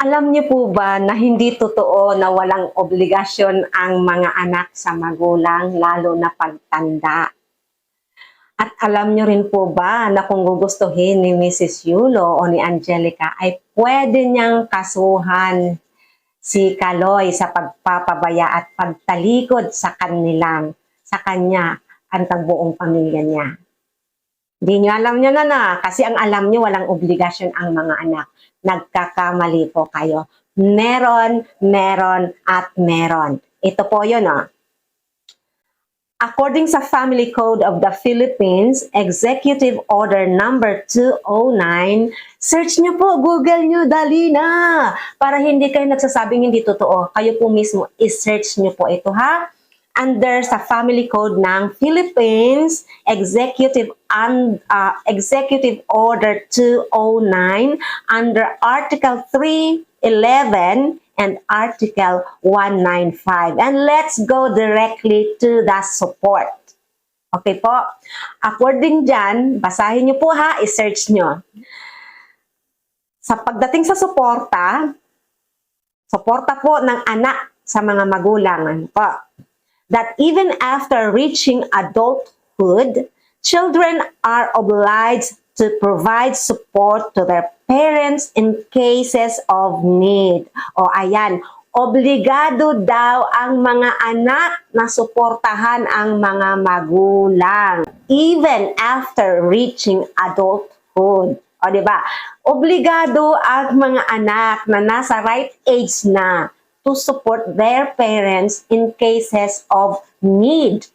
Alam niyo po ba na hindi totoo na walang obligasyon ang mga anak sa magulang lalo na pagtanda? At alam niyo rin po ba na kung gugustuhin ni Mrs. Yulo o ni Angelica ay pwede niyang kasuhan si Kaloy sa pagpapabaya at pagtalikod sa kanya at ang buong pamilya niya. Hindi niyo alam niyo na kasi ang alam niyo walang obligasyon ang mga anak. Nagkakamali po kayo. Meron, meron, at meron. Ito po yun, According sa Family Code of the Philippines, Executive Order number 209, search nyo po, Google nyo, dali na! Para hindi kayo nagsasabing hindi totoo. Kayo po mismo, i-search nyo po ito, ha? Under sa Family Code ng Philippines, Executive Order 209, under Article 311, and Article 195. And let's go directly to the support. Okay po? According dyan, basahin nyo po ha, i-search nyo. Sa pagdating sa suporta po ng anak sa mga magulang po, that even after reaching adulthood, children are obliged to provide support to their parents in cases of need. O ayan, obligado daw ang mga anak na suportahan ang mga magulang even after reaching adulthood. O diba? Obligado ang mga anak na nasa right age na to support their parents in cases of need.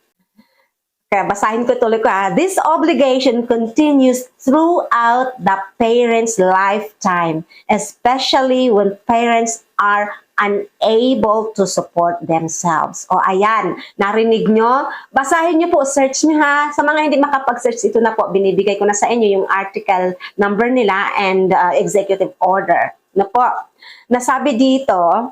Kaya basahin ko tuloy ko ha. This obligation continues throughout the parent's lifetime, especially when parents are unable to support themselves. O ayan, narinig nyo? Basahin nyo po, search nyo ha. Sa mga hindi makapag-search, ito na po, binibigay ko na sa inyo yung article number nila and executive order. Na po, nasabi dito,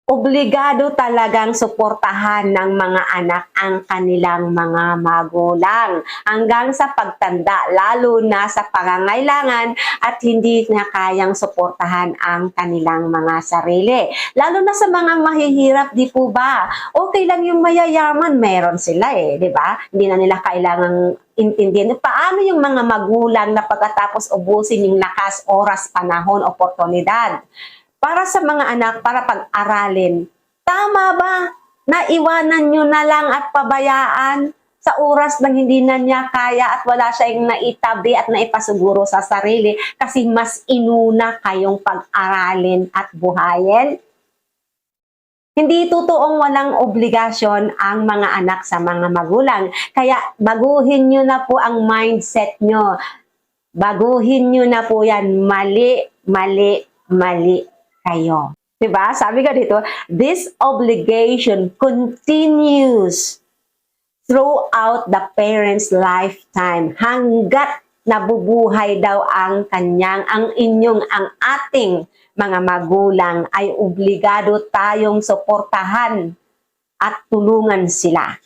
obligado talagang suportahan ng mga anak ang kanilang mga magulang hanggang sa pagtanda, lalo na sa pangangailangan at hindi na kayang suportahan ang kanilang mga sarili. Lalo na sa mga mahihirap, di po ba? Okay lang yung mayayaman, meron sila di ba? Hindi na nila kailangang intindihan. Paano yung mga magulang na pagkatapos ubusin yung lakas, oras, panahon, oportunidad para sa mga anak, para pag-aralin? Tama ba na iwanan nyo na lang at pabayaan sa oras na hindi na niya kaya at wala siyang naitabi at naipasuguro sa sarili kasi mas inuna kayong pag-aralin at buhayin? Hindi totoong walang obligasyon ang mga anak sa mga magulang. Kaya baguhin nyo na po ang mindset nyo. Baguhin nyo na po yan. Mali, mali, mali kayo. Diba? Sabi ka dito, this obligation continues throughout the parent's lifetime hanggat nabubuhay daw ang ating mga magulang ay obligado tayong suportahan at tulungan sila.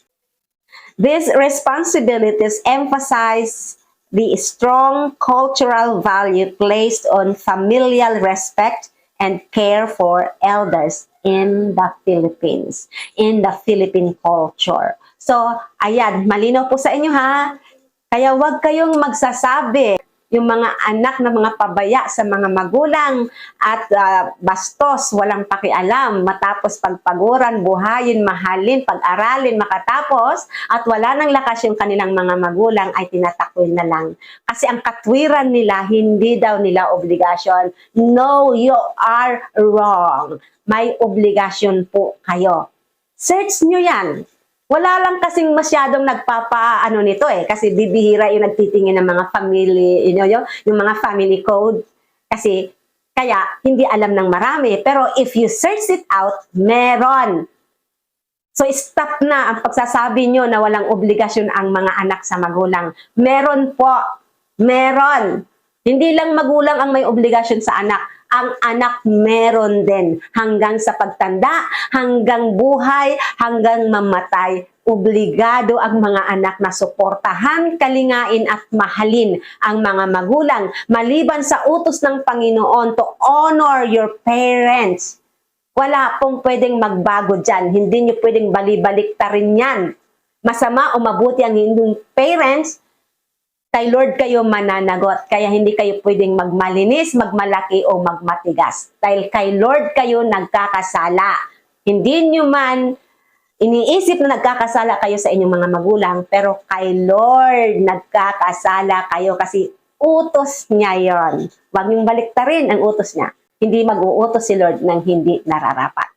These responsibilities emphasize the strong cultural value placed on familial respect and care for elders in the Philippines, in the Philippine culture. So, ayan, malinaw po sa inyo ha. Kaya huwag kayong magsasabi yung mga anak na mga pabaya sa mga magulang at bastos, walang pakialam, matapos pagpaguran, buhayin, mahalin, pag-aralin, makatapos, at wala nang lakas yung kanilang mga magulang ay tinatakwil na lang. Kasi ang katwiran nila, hindi daw nila obligasyon. No, you are wrong. May obligasyon po kayo. Search nyo yan. Wala lang kasing masyadong nagpapaano nito kasi bibihira yung nagtitingin ng mga family, yung mga family code. Kasi kaya hindi alam ng marami. Pero if you search it out, meron. So stop na ang pagsasabi nyo na walang obligasyon ang mga anak sa magulang. Meron po. Meron. Hindi lang magulang ang may obligasyon sa anak. Ang anak meron din hanggang sa pagtanda, hanggang buhay, hanggang mamatay. obligado ang mga anak na suportahan, kalingain at mahalin ang mga magulang maliban sa utos ng Panginoon to honor your parents. Wala pong pwedeng magbago dyan. Hindi nyo pwedeng balibaliktarin yan. Masama o mabuti ang inyong parents, kay Lord kayo mananagot. Kaya hindi kayo pwedeng magmalinis, magmalaki o magmatigas. Dahil kay Lord kayo nagkakasala. Hindi nyo man iniisip na nagkakasala kayo sa inyong mga magulang, pero kay Lord nagkakasala kayo kasi utos niya yon. Huwag niyong baliktarin ang utos niya. Hindi mag-uutos si Lord ng hindi nararapat.